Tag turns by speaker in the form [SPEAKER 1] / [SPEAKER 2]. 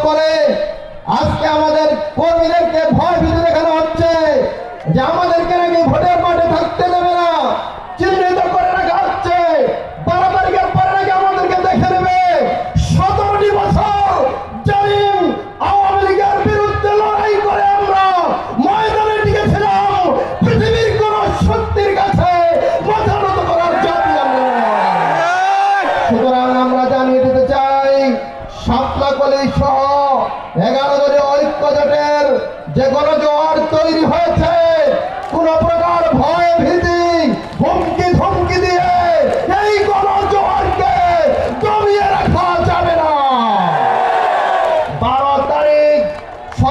[SPEAKER 1] করে আজকে আমাদের কর্মীদেরকে ভয় ভীতি দেখানো হচ্ছে যে আমাদেরকে নাকি ভোটের মাঠে থাকতে দেবে না, চিহ্নিত করে রাখা হচ্ছে। 12 তারিখের পরে নাকি আমাদেরকে দেখে নেবে। 17টি বছর জালিম আওয়ামী লীগের বিরুদ্ধে লড়াই করে আমরা ময়দানে টিকেছিলাম। পৃথিবীর কোন শক্তির কাছে মাথা নত করার জাতি আমরা। সুতরাং আমরা জানিয়ে দিতে চাই, সাতলা কলি সহ 11 দলীয় ঐক্য জোটের যে গণজোয়ার